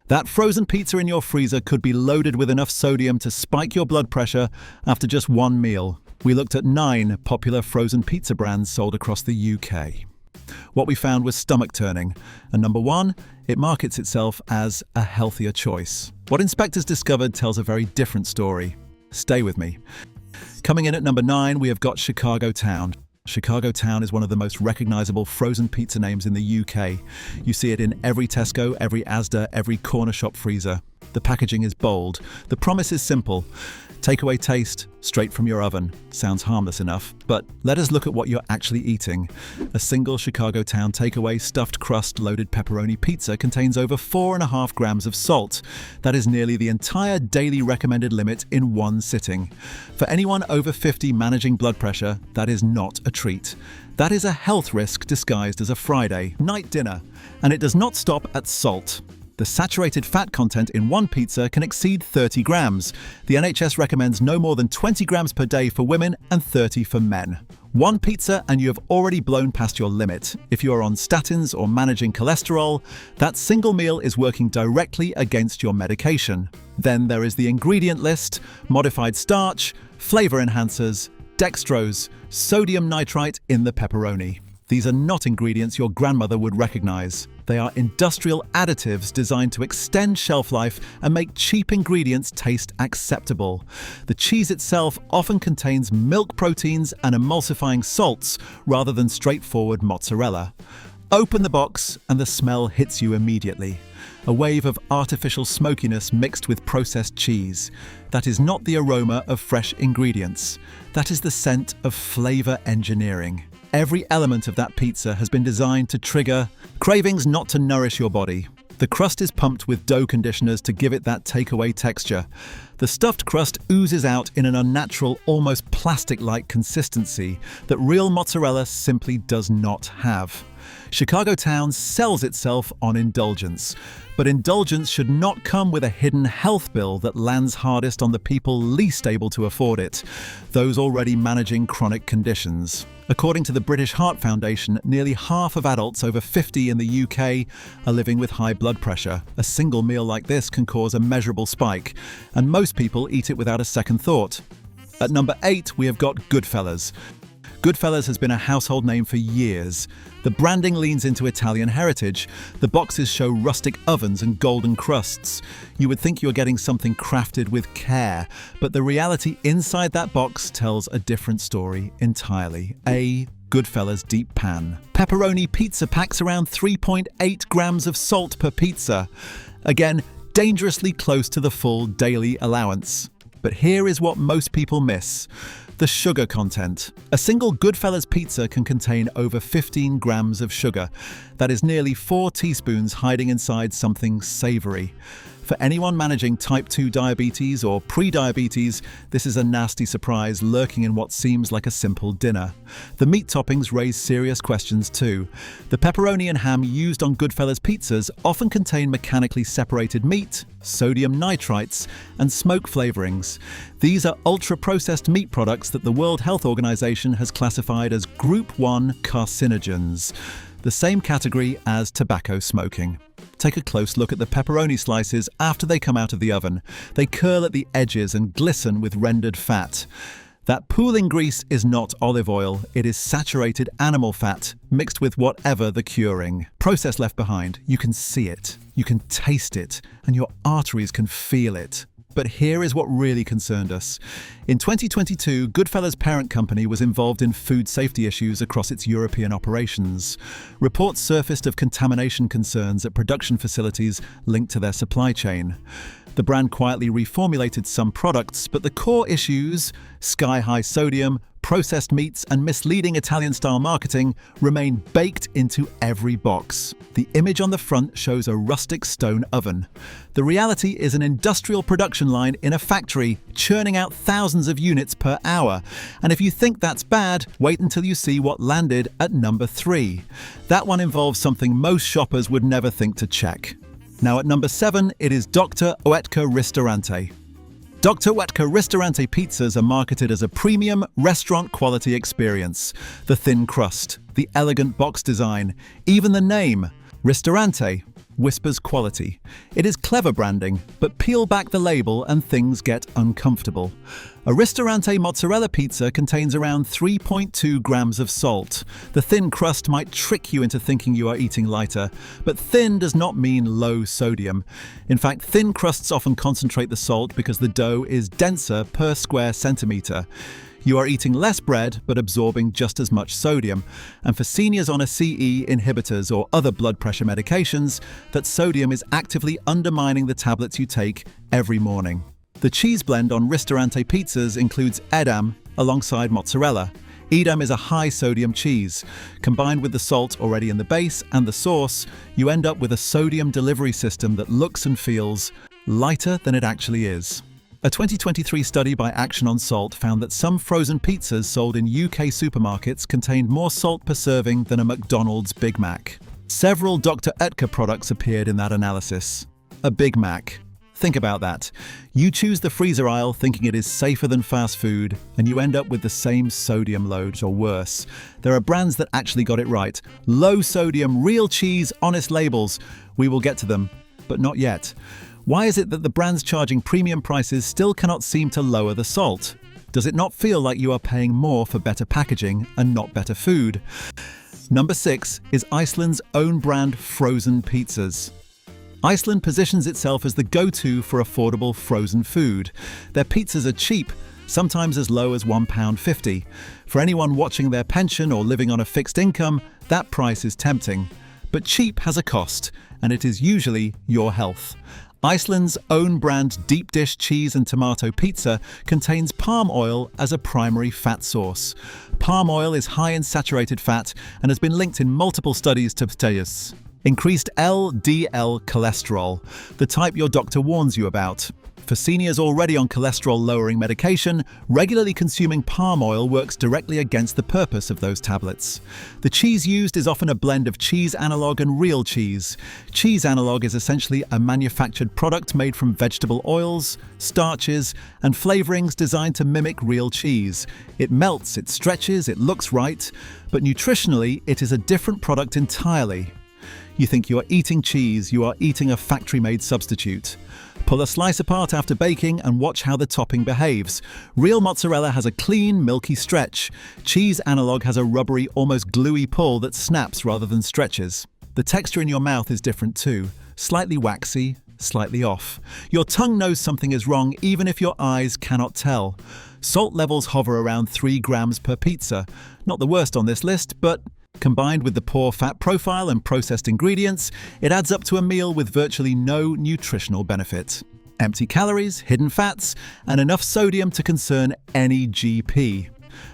That frozen pizza in your freezer could be loaded with enough sodium to spike your blood pressure after just one meal. We looked at 9 popular frozen pizza brands sold across the UK. What we found was stomach-turning, and number 1, it markets itself as a healthier choice. What inspectors discovered tells a very different story. Stay with me. Coming in at number 9, we have got Chicago Town. Chicago Town is one of the most recognizable frozen pizza names in the UK. You see it in every Tesco, every Asda, every corner shop freezer. The packaging is bold. The promise is simple. Takeaway taste, straight from your oven. Sounds harmless enough, but let us look at what you're actually eating. A single Chicago Town takeaway stuffed crust loaded pepperoni pizza contains over 4.5 grams of salt. That is nearly the entire daily recommended limit in one sitting. For anyone over 50 managing blood pressure, that is not a treat. That is a health risk disguised as a Friday night dinner. And it does not stop at salt. The saturated fat content in one pizza can exceed 30 grams. The NHS recommends no more than 20 grams per day for women and 30 for men. One pizza and you have already blown past your limit. If you are on statins or managing cholesterol, that single meal is working directly against your medication. Then there is the ingredient list: modified starch, flavor enhancers, dextrose, sodium nitrite in the pepperoni. These are not ingredients your grandmother would recognize. They are industrial additives designed to extend shelf life and make cheap ingredients taste acceptable. The cheese itself often contains milk proteins and emulsifying salts rather than straightforward mozzarella. Open the box and the smell hits you immediately. A wave of artificial smokiness mixed with processed cheese. That is not the aroma of fresh ingredients. That is the scent of flavor engineering. Every element of that pizza has been designed to trigger cravings, not to nourish your body. The crust is pumped with dough conditioners to give it that takeaway texture. The stuffed crust oozes out in an unnatural, almost plastic-like consistency that real mozzarella simply does not have. Chicago Town sells itself on indulgence, but indulgence should not come with a hidden health bill that lands hardest on the people least able to afford it, those already managing chronic conditions. According to the British Heart Foundation, nearly half of adults over 50 in the UK are living with high blood pressure. A single meal like this can cause a measurable spike, and most people eat it without a second thought. At number 8, we have got Goodfellas. Goodfellas has been a household name for years. The branding leans into Italian heritage. The boxes show rustic ovens and golden crusts. You would think you're getting something crafted with care, but the reality inside that box tells a different story entirely. A Goodfellas deep pan. Pepperoni pizza packs around 3.8 grams of salt per pizza. Again, dangerously close to the full daily allowance. But here is what most people miss. The sugar content. A single Goodfellas pizza can contain over 15 grams of sugar. That is nearly 4 teaspoons hiding inside something savory. For anyone managing type 2 diabetes or pre-diabetes, this is a nasty surprise lurking in what seems like a simple dinner. The meat toppings raise serious questions too. The pepperoni and ham used on Goodfellas pizzas often contain mechanically separated meat, sodium nitrites, and smoke flavorings. These are ultra-processed meat products that the World Health Organization has classified as Group 1 carcinogens, the same category as tobacco smoking. Take a close look at the pepperoni slices after they come out of the oven. They curl at the edges and glisten with rendered fat. That pooling grease is not olive oil, it is saturated animal fat, mixed with whatever the curing. Process left behind, you can see it, you can taste it, and your arteries can feel it. But here is what really concerned us. In 2022, Goodfellas' parent company was involved in food safety issues across its European operations. Reports surfaced of contamination concerns at production facilities linked to their supply chain. The brand quietly reformulated some products, but the core issues, sky-high sodium, processed meats, and misleading Italian-style marketing remain baked into every box. The image on the front shows a rustic stone oven. The reality is an industrial production line in a factory churning out thousands of units per hour. And if you think that's bad, wait until you see what landed at number 3. That one involves something most shoppers would never think to check. Now at number 7, it is Dr. Oetker Ristorante. Dr. Oetker Ristorante pizzas are marketed as a premium, restaurant-quality experience. The thin crust, the elegant box design, even the name, Ristorante. whispers quality. It is clever branding, but peel back the label and things get uncomfortable. A Ristorante mozzarella pizza contains around 3.2 grams of salt. The thin crust might trick you into thinking you are eating lighter, but thin does not mean low sodium. In fact, thin crusts often concentrate the salt because the dough is denser per square centimetre. You are eating less bread, but absorbing just as much sodium. And for seniors on CE inhibitors or other blood pressure medications, that sodium is actively undermining the tablets you take every morning. The cheese blend on Ristorante pizzas includes Edam alongside mozzarella. Edam is a high-sodium cheese. Combined with the salt already in the base and the sauce, you end up with a sodium delivery system that looks and feels lighter than it actually is. A 2023 study by Action on Salt found that some frozen pizzas sold in UK supermarkets contained more salt per serving than a McDonald's Big Mac. Several Dr. Oetker products appeared in that analysis. A Big Mac. Think about that. You choose the freezer aisle thinking it is safer than fast food, and you end up with the same sodium loads or worse. There are brands that actually got it right. Low sodium, real cheese, honest labels. We will get to them, but not yet. Why is it that the brands charging premium prices still cannot seem to lower the salt? Does it not feel like you are paying more for better packaging and not better food? Number 6 is Iceland's own brand frozen pizzas. Iceland positions itself as the go-to for affordable frozen food. Their pizzas are cheap, sometimes as low as £1.50. For anyone watching their pension or living on a fixed income, that price is tempting. But cheap has a cost, and it is usually your health. Iceland's own brand deep dish cheese and tomato pizza contains palm oil as a primary fat source. Palm oil is high in saturated fat and has been linked in multiple studies to potatoes. Increased LDL cholesterol, the type your doctor warns you about. For seniors already on cholesterol-lowering medication, regularly consuming palm oil works directly against the purpose of those tablets. The cheese used is often a blend of cheese analog and real cheese. Cheese analog is essentially a manufactured product made from vegetable oils, starches, and flavorings designed to mimic real cheese. It melts, it stretches, it looks right, but nutritionally, it is a different product entirely. You think you are eating cheese, you are eating a factory-made substitute. Pull a slice apart after baking and watch how the topping behaves. Real mozzarella has a clean, milky stretch. Cheese analog has a rubbery, almost gluey pull that snaps rather than stretches. The texture in your mouth is different too. Slightly waxy, slightly off. Your tongue knows something is wrong even if your eyes cannot tell. Salt levels hover around 3 grams per pizza. Not the worst on this list, but combined with the poor fat profile and processed ingredients, it adds up to a meal with virtually no nutritional benefit. Empty calories, hidden fats, and enough sodium to concern any GP.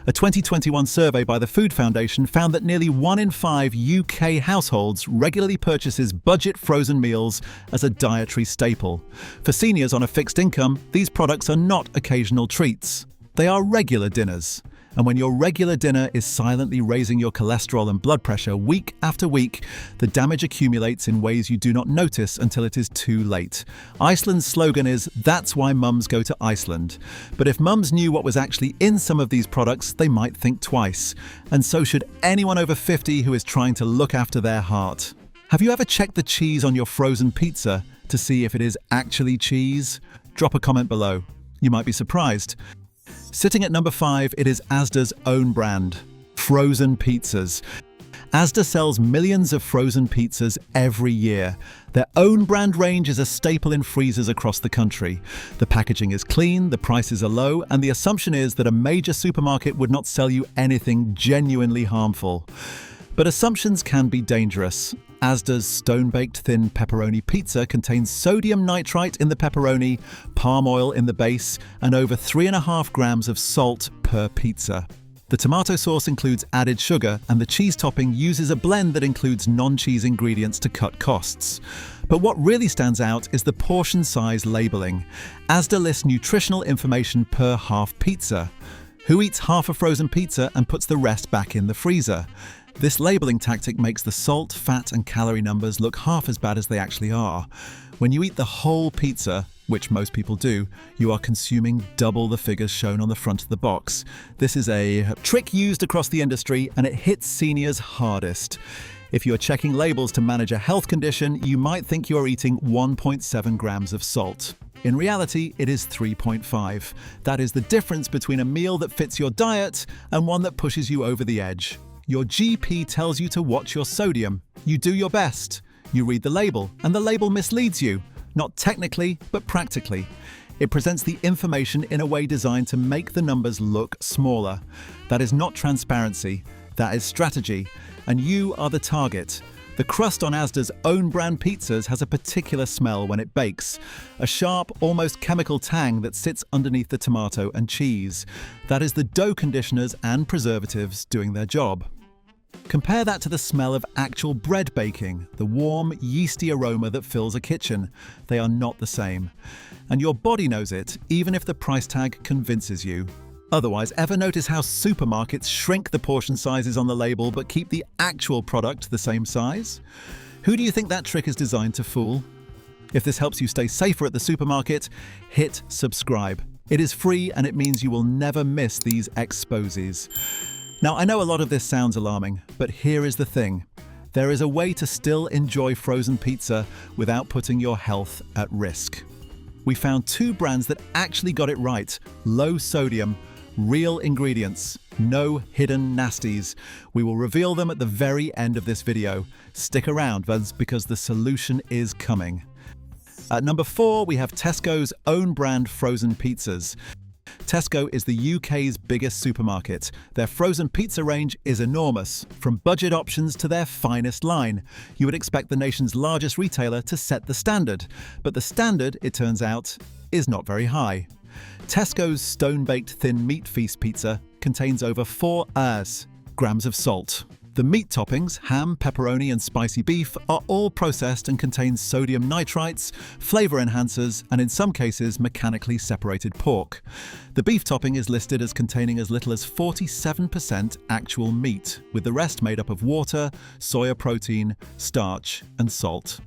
A 2021 survey by the Food Foundation found that nearly 1 in 5 UK households regularly purchases budget frozen meals as a dietary staple. For seniors on a fixed income, these products are not occasional treats. They are regular dinners. And when your regular dinner is silently raising your cholesterol and blood pressure week after week, the damage accumulates in ways you do not notice until it is too late. Iceland's slogan is, "That's why mums go to Iceland." But if mums knew what was actually in some of these products, they might think twice. And so should anyone over 50 who is trying to look after their heart. Have you ever checked the cheese on your frozen pizza to see if it is actually cheese? Drop a comment below. You might be surprised. Sitting at number 5, it is Asda's own brand, frozen pizzas. Asda sells millions of frozen pizzas every year. Their own brand range is a staple in freezers across the country. The packaging is clean, the prices are low, and the assumption is that a major supermarket would not sell you anything genuinely harmful. But assumptions can be dangerous. Asda's stone-baked thin pepperoni pizza contains sodium nitrite in the pepperoni, palm oil in the base, and over 3.5 grams of salt per pizza. The tomato sauce includes added sugar, and the cheese topping uses a blend that includes non-cheese ingredients to cut costs. But what really stands out is the portion size labeling. Asda lists nutritional information per half pizza. Who eats half a frozen pizza and puts the rest back in the freezer? This labeling tactic makes the salt, fat, and calorie numbers look half as bad as they actually are. When you eat the whole pizza, which most people do, you are consuming double the figures shown on the front of the box. This is a trick used across the industry, and it hits seniors hardest. If you're checking labels to manage a health condition, you might think you're eating 1.7 grams of salt. In reality, it is 3.5. That is the difference between a meal that fits your diet and one that pushes you over the edge. Your GP tells you to watch your sodium. You do your best. You read the label, and the label misleads you. Not technically, but practically. It presents the information in a way designed to make the numbers look smaller. That is not transparency. That is strategy. And you are the target. The crust on Asda's own brand pizzas has a particular smell when it bakes. A sharp, almost chemical tang that sits underneath the tomato and cheese. That is the dough conditioners and preservatives doing their job. Compare that to the smell of actual bread baking, the warm, yeasty aroma that fills a kitchen. They are not the same. And your body knows it, even if the price tag convinces you. Otherwise, ever notice how supermarkets shrink the portion sizes on the label but keep the actual product the same size? Who do you think that trick is designed to fool? If this helps you stay safer at the supermarket, hit subscribe. It is free and it means you will never miss these exposes. Now, I know a lot of this sounds alarming, but here is the thing. There is a way to still enjoy frozen pizza without putting your health at risk. We found 2 brands that actually got it right. Low sodium, real ingredients, no hidden nasties. We will reveal them at the very end of this video. Stick around, because the solution is coming. At number 4, we have Tesco's own brand frozen pizzas. Tesco is the UK's biggest supermarket. Their frozen pizza range is enormous, from budget options to their finest line. You would expect the nation's largest retailer to set the standard, but the standard, it turns out, is not very high. Tesco's stone-baked thin meat feast pizza contains over 4 grams of salt. The meat toppings, ham, pepperoni and spicy beef, are all processed and contain sodium nitrites, flavor enhancers, and in some cases mechanically separated pork. The beef topping is listed as containing as little as 47% actual meat, with the rest made up of water, soya protein, starch, and salt.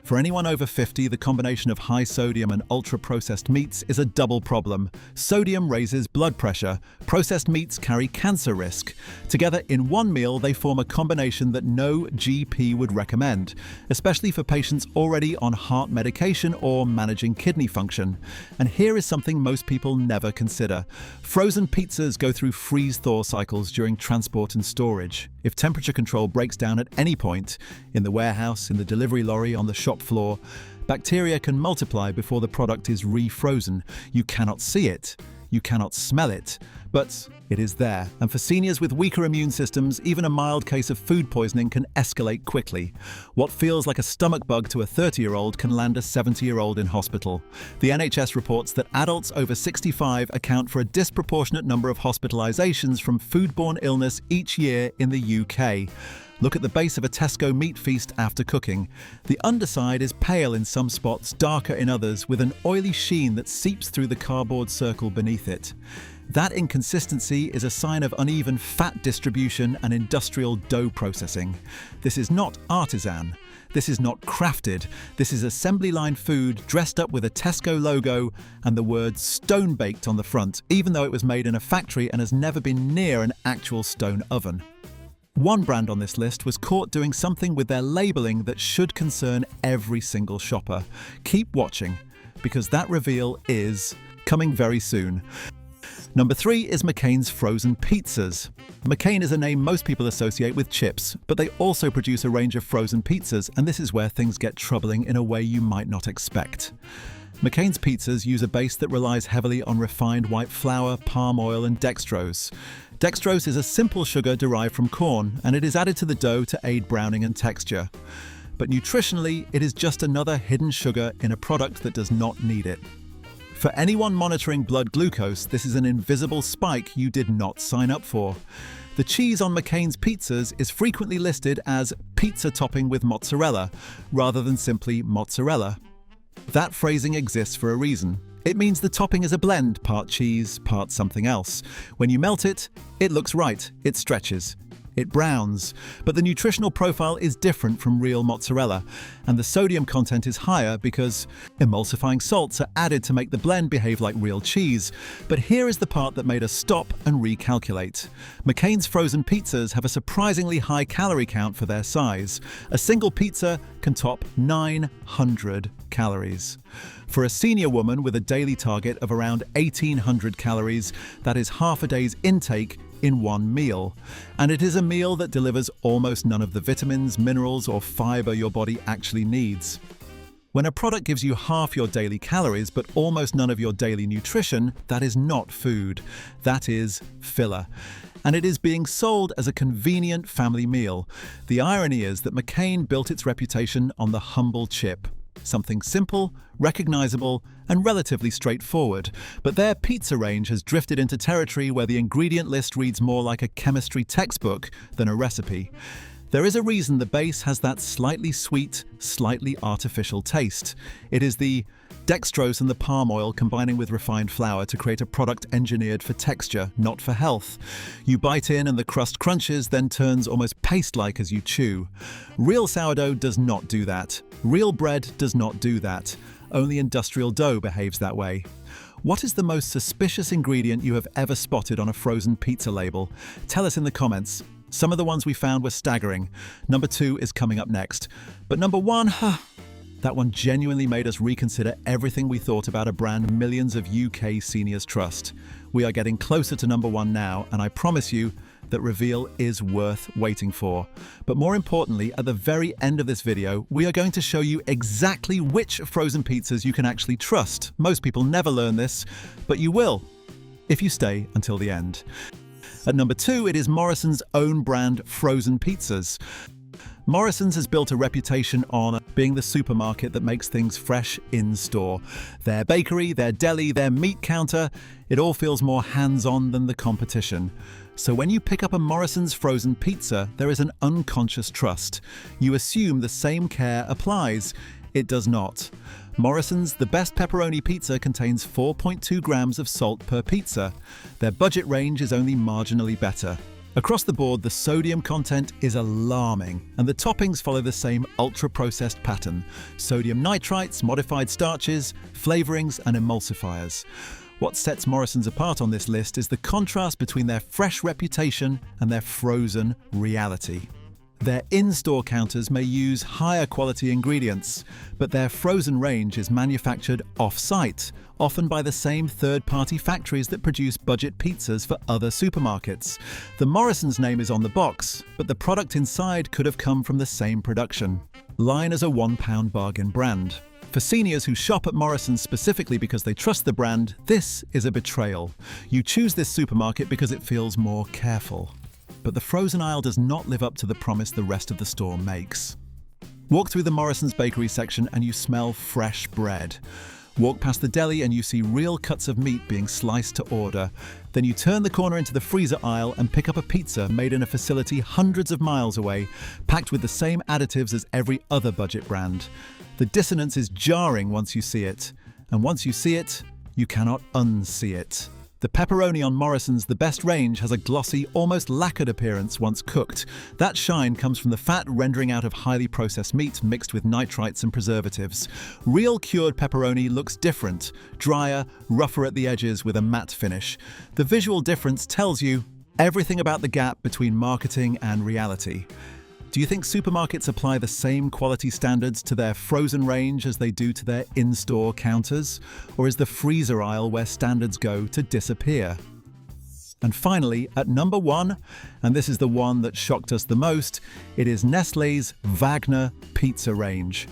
For anyone over 50, the combination of high sodium and ultra-processed meats is a double problem. Sodium raises blood pressure. Processed meats carry cancer risk. Together in one meal, they form a combination that no GP would recommend, especially for patients already on heart medication or managing kidney function. And here is something most people never consider. Frozen pizzas go through freeze-thaw cycles during transport and storage. If temperature control breaks down at any point, in the warehouse, in the delivery lorry, on the shop floor, bacteria can multiply before the product is refrozen. You cannot see it, you cannot smell it, but it is there. And for seniors with weaker immune systems, even a mild case of food poisoning can escalate quickly. What feels like a stomach bug to a 30-year-old can land a 70-year-old in hospital. The NHS reports that adults over 65 account for a disproportionate number of hospitalizations from foodborne illness each year in the UK. Look at the base of a Tesco meat feast after cooking. The underside is pale in some spots, darker in others, with an oily sheen that seeps through the cardboard circle beneath it. That inconsistency is a sign of uneven fat distribution and industrial dough processing. This is not artisan. This is not crafted. This is assembly line food dressed up with a Tesco logo and the word stone baked on the front, even though it was made in a factory and has never been near an actual stone oven. One brand on this list was caught doing something with their labeling that should concern every single shopper. Keep watching, because that reveal is coming very soon. Number 3 is McCain's frozen pizzas. McCain is a name most people associate with chips, but they also produce a range of frozen pizzas, and this is where things get troubling in a way you might not expect. McCain's pizzas use a base that relies heavily on refined white flour, palm oil, and dextrose. Dextrose is a simple sugar derived from corn, and it is added to the dough to aid browning and texture. But nutritionally, it is just another hidden sugar in a product that does not need it. For anyone monitoring blood glucose, this is an invisible spike you did not sign up for. The cheese on McCain's pizzas is frequently listed as pizza topping with mozzarella, rather than simply mozzarella. That phrasing exists for a reason. It means the topping is a blend, part cheese, part something else. When you melt it, it looks right, it stretches. It browns, but the nutritional profile is different from real mozzarella, and the sodium content is higher because emulsifying salts are added to make the blend behave like real cheese. But here is the part that made us stop and recalculate. McCain's frozen pizzas have a surprisingly high calorie count for their size. A single pizza can top 900 calories. For a senior woman with a daily target of around 1,800 calories, that is half a day's intake in one meal. And it is a meal that delivers almost none of the vitamins, minerals, or fiber your body actually needs. When a product gives you half your daily calories but almost none of your daily nutrition, that is not food. That is filler. And it is being sold as a convenient family meal. The irony is that McCain built its reputation on the humble chip. Something simple, recognizable, and relatively straightforward. But their pizza range has drifted into territory where the ingredient list reads more like a chemistry textbook than a recipe. There is a reason the base has that slightly sweet, slightly artificial taste. It is the dextrose and the palm oil combining with refined flour to create a product engineered for texture, not for health. You bite in and the crust crunches, then turns almost paste-like as you chew. Real sourdough does not do that. Real bread does not do that. Only industrial dough behaves that way. What is the most suspicious ingredient you have ever spotted on a frozen pizza label? Tell us in the comments. Some of the ones we found were staggering. Number 2 is coming up next. But number 1, that one genuinely made us reconsider everything we thought about a brand millions of UK seniors trust. We are getting closer to number 1 now, and I promise you that reveal is worth waiting for. But more importantly, at the very end of this video, we are going to show you exactly which frozen pizzas you can actually trust. Most people never learn this, but you will if you stay until the end. At number 2, it is Morrison's own brand frozen pizzas. Morrison's has built a reputation on being the supermarket that makes things fresh in store. Their bakery, their deli, their meat counter, it all feels more hands-on than the competition. So when you pick up a Morrison's frozen pizza, there is an unconscious trust. You assume the same care applies. It does not. Morrison's, the best pepperoni pizza, contains 4.2 grams of salt per pizza. Their budget range is only marginally better. Across the board, the sodium content is alarming, and the toppings follow the same ultra-processed pattern: sodium nitrites, modified starches, flavorings, and emulsifiers. What sets Morrison's apart on this list is the contrast between their fresh reputation and their frozen reality. Their in-store counters may use higher quality ingredients, but their frozen range is manufactured off-site, often by the same third-party factories that produce budget pizzas for other supermarkets. The Morrison's name is on the box, but the product inside could have come from the same production. Line as a £1 bargain brand. For seniors who shop at Morrison's specifically because they trust the brand, this is a betrayal. You choose this supermarket because it feels more careful. But the frozen aisle does not live up to the promise the rest of the store makes. Walk through the Morrison's bakery section and you smell fresh bread. Walk past the deli and you see real cuts of meat being sliced to order. Then you turn the corner into the freezer aisle and pick up a pizza made in a facility hundreds of miles away, packed with the same additives as every other budget brand. The dissonance is jarring once you see it. And once you see it, you cannot unsee it. The pepperoni on Morrison's, the best range, has a glossy, almost lacquered appearance once cooked. That shine comes from the fat rendering out of highly processed meat mixed with nitrites and preservatives. Real cured pepperoni looks different, drier, rougher at the edges with a matte finish. The visual difference tells you everything about the gap between marketing and reality. Do you think supermarkets apply the same quality standards to their frozen range as they do to their in-store counters? Or is the freezer aisle where standards go to disappear? And finally, at number 1, and this is the one that shocked us the most, it is Nestlé's Wagner pizza range.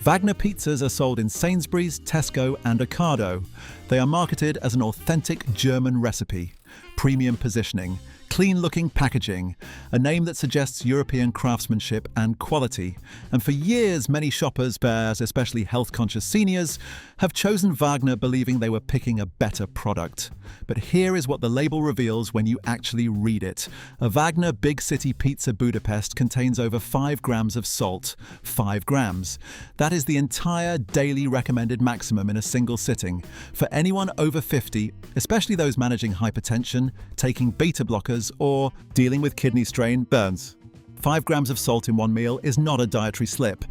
Wagner pizzas are sold in Sainsbury's, Tesco and Ocado. They are marketed as an authentic German recipe, premium positioning, clean-looking packaging, a name that suggests European craftsmanship and quality. And for years, many shoppers, especially health-conscious seniors, have chosen Wagner believing they were picking a better product. But here is what the label reveals when you actually read it. A Wagner Big City Pizza Budapest contains over 5 grams of salt. 5 grams. That is the entire daily recommended maximum in a single sitting. For anyone over 50, especially those managing hypertension, taking beta blockers, burns, or dealing with kidney strain burns. 5 grams of salt in one meal is not a dietary slip.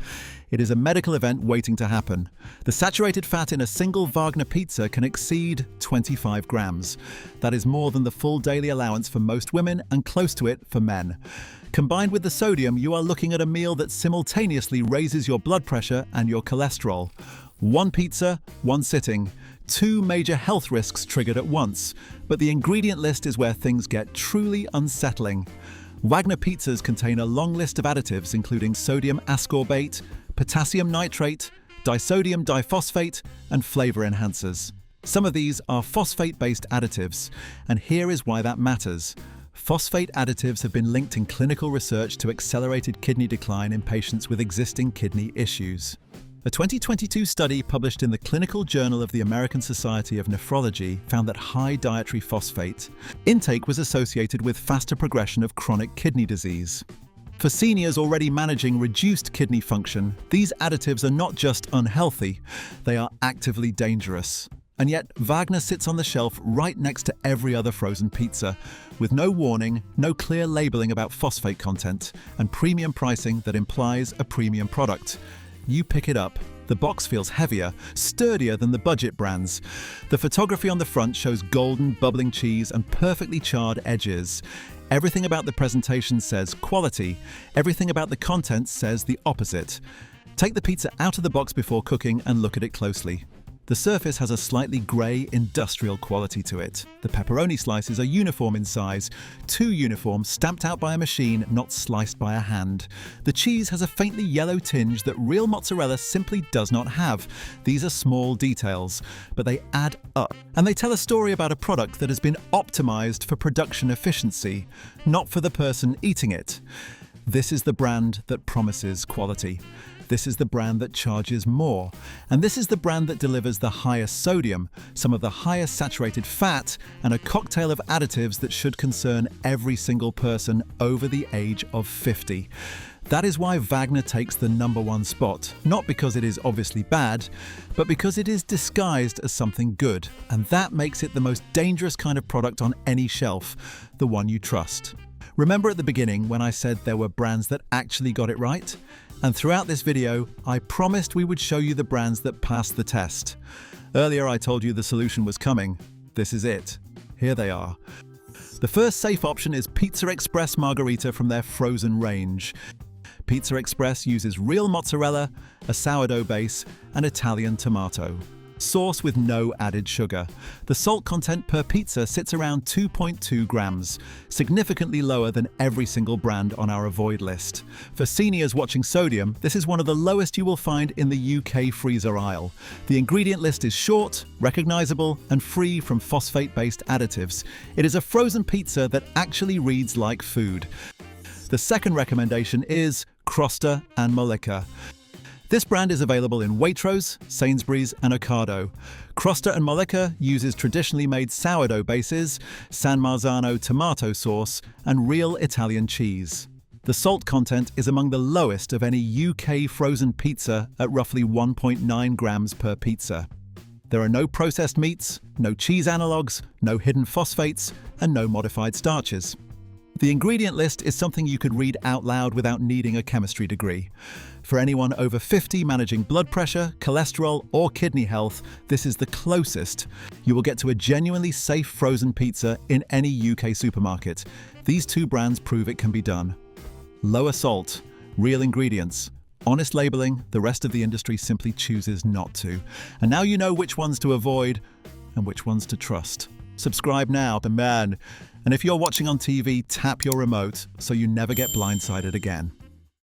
It is a medical event waiting to happen. The saturated fat in a single Wagner pizza can exceed 25 grams. That is more than the full daily allowance for most women and close to it for men. Combined with the sodium, you are looking at a meal that simultaneously raises your blood pressure and your cholesterol. One pizza, one sitting. 2 major health risks triggered at once. But the ingredient list is where things get truly unsettling. Wagner pizzas contain a long list of additives including sodium ascorbate, potassium nitrate, disodium diphosphate, and flavor enhancers. Some of these are phosphate-based additives, and here is why that matters. Phosphate additives have been linked in clinical research to accelerated kidney decline in patients with existing kidney issues. A 2022 study published in the Clinical Journal of the American Society of Nephrology found that high dietary phosphate intake was associated with faster progression of chronic kidney disease. For seniors already managing reduced kidney function, these additives are not just unhealthy, they are actively dangerous. And yet, Wagner sits on the shelf right next to every other frozen pizza, with no warning, no clear labeling about phosphate content, and premium pricing that implies a premium product. You pick it up. The box feels heavier, sturdier than the budget brands. The photography on the front shows golden, bubbling cheese and perfectly charred edges. Everything about the presentation says quality. Everything about the content says the opposite. Take the pizza out of the box before cooking and look at it closely. The surface has a slightly grey, industrial quality to it. The pepperoni slices are uniform in size, too uniform, stamped out by a machine, not sliced by a hand. The cheese has a faintly yellow tinge that real mozzarella simply does not have. These are small details, but they add up. And they tell a story about a product that has been optimized for production efficiency, not for the person eating it. This is the brand that promises quality. This is the brand that charges more. And this is the brand that delivers the highest sodium, some of the highest saturated fat, and a cocktail of additives that should concern every single person over the age of 50. That is why Wagner takes the #1 spot, not because it is obviously bad, but because it is disguised as something good. And that makes it the most dangerous kind of product on any shelf, the one you trust. Remember at the beginning when I said there were brands that actually got it right? And throughout this video, I promised we would show you the brands that passed the test. Earlier I told you the solution was coming. This is it. Here they are. The first safe option is Pizza Express Margherita from their frozen range. Pizza Express uses real mozzarella, a sourdough base, and Italian tomato. Sauce with no added sugar. The salt content per pizza sits around 2.2 grams, significantly lower than every single brand on our avoid list. For seniors watching sodium, this is one of the lowest you will find in the UK freezer aisle. The ingredient list is short, recognizable, and free from phosphate-based additives. It is a frozen pizza that actually reads like food. The second recommendation is Crosta and Mollica. This brand is available in Waitrose, Sainsbury's, and Ocado. Crosta and Mollica uses traditionally made sourdough bases, San Marzano tomato sauce, and real Italian cheese. The salt content is among the lowest of any UK frozen pizza at roughly 1.9 grams per pizza. There are no processed meats, no cheese analogues, no hidden phosphates, and no modified starches. The ingredient list is something you could read out loud without needing a chemistry degree. For anyone over 50 managing blood pressure, cholesterol, or kidney health, this is the closest you will get to a genuinely safe frozen pizza in any UK supermarket. These 2 brands prove it can be done. Lower salt, real ingredients, honest labeling, the rest of the industry simply chooses not to. And now you know which ones to avoid and which ones to trust. Subscribe now, the man. And if you're watching on TV, tap your remote so you never get blindsided again.